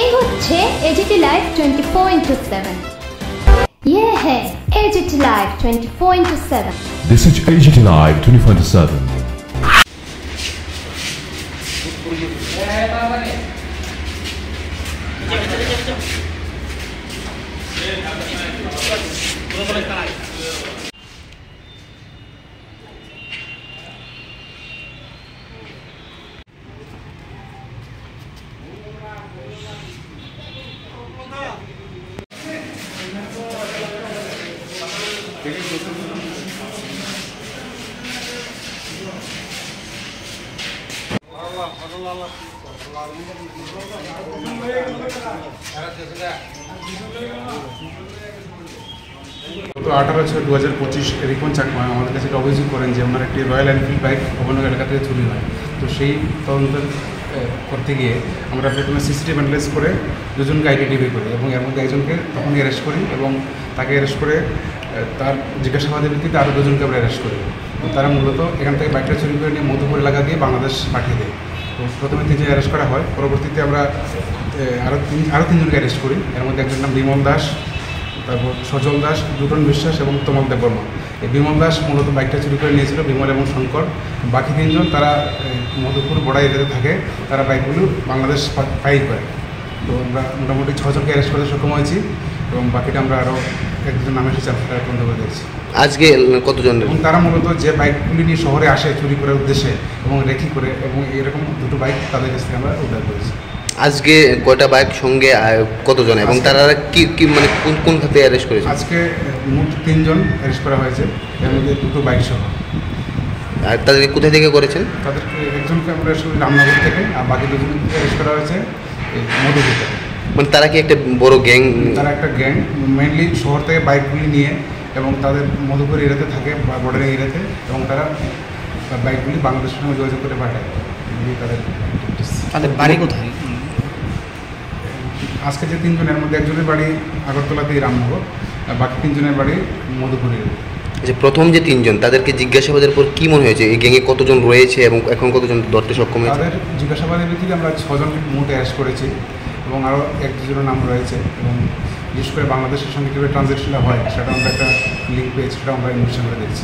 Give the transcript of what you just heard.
এই হচ্ছে AGT live 24/7। ये है AGT live 24/7। This is AGT Live 24/7. গত 18/6/2025 রিপন চাকমা আমাদের কাছে একটা অভিযোগ করেন যে ওনার একটি রয়্যাল এনফিল্ড বাইক ভবনগর এলাকা থেকে চুরি হয়। তো সেই তদন্ত করতে গিয়ে আমরা প্রথমে সিসিটিভি অ্যানালাইজ করে দুজনকে আইডেন্টিফাই করি এবং এর মধ্যে একজনকে তখনই অ্যারেস্ট করি এবং তাকে অ্যারেস্ট করে তার জিজ্ঞাসাবাদের ভিত্তিতে আরও দুজনকে আমরা অ্যারেস্ট করি। তো তারা মূলত এখান থেকে বাইকটা চুরি করে নিয়ে মধুপুর এলাকা দিয়ে বাংলাদেশ পাঠিয়ে দেয়। তো প্রথমে 3জন অ্যারেস্ট করা হয়, পরবর্তীতে আমরা আরও 3জনকে অ্যারেস্ট করি। এর মধ্যে একজন নাম বিমল দাস, তারপর সজল দাস, দুটন বিশ্বাস এবং তমল দেববর্মা। এই বিমল দাস মূলত বাইকটা চুরি করে নিয়েছিল, বিমল এবং শঙ্কর। বাকি 3জন তারা মধুপুর বড়া এরিয়াতে থাকে, তারা বাইকগুলো বাংলাদেশ ফাইল করে। তো আমরা মোটামুটি 6জনকে অ্যারেস্ট করতে সক্ষম হয়েছি এবং বাকিটা আমরা আরও একজন নামে এসেছি আমরা বন্ধ করে দিয়েছি। আজকে কতজন? এবং তারা মূলত যে বাইকগুলি নিয়ে শহরে আসে চুরি করার উদ্দেশ্যে এবং রেকি করে, এবং এরকম দুটো বাইক তাদের কাছ থেকে আমরা উদ্ধার করেছি। আজকে কয়টা বাইক সঙ্গে কতজন এবং তারা কি মানে কোন খাতে অ্যারেস্ট করেছে? আজকে মোট 3জন অ্যারেস্ট করা হয়েছে, এর মধ্যে দুটো বাইক সহ। আর তাদেরকে কোথায় থেকে করেছেন? তাদেরকে একজনকে আমরা রামনগর থেকে, আর বাকি দুজনকে অ্যারেস্ট করা হয়েছে মধুপুর থেকে। মানে তারা কি একটা বড় গ্যাং? তারা একটা গ্যাং, মেনলি শহর থেকে বাইকগুলি নিয়ে এবং তাদের মধুপুর এরিয়াতে থাকে, বর্ডার এরিয়াতে, এবং তারা বাইকগুলি বাংলাদেশের সঙ্গে যোগাযোগ করে পাঠায়। তাদের বাড়ি কোথায়? আজকে যে 3জনের মধ্যে একজনের বাড়ি আগরতলাতেই রামনগর, আর বাকি 3জনের বাড়ি মধুপুরে। যে প্রথম যে 3জন তাদেরকে জিজ্ঞাসাবাদের পর কি মনে হয়েছে এই গ্যাংয়ে কতজন রয়েছে এবং এখন কতজন ধরতে সক্ষম হয়েছে? তাদের জিজ্ঞাসাবাদের ভিত্তিতে আমরা 6জনকে মোট অ্যারেস্ট করেছি এবং আরও 1-2জনের নাম রয়েছে, এবং বিশেষ করে বাংলাদেশের সঙ্গে কীভাবে ট্রানজ্যাকশনটা হয় সেটা আমরা একটা লিঙ্ক পেয়েছি, সেটা আমরা ইনভেস্টিগেশন করে দেখছি।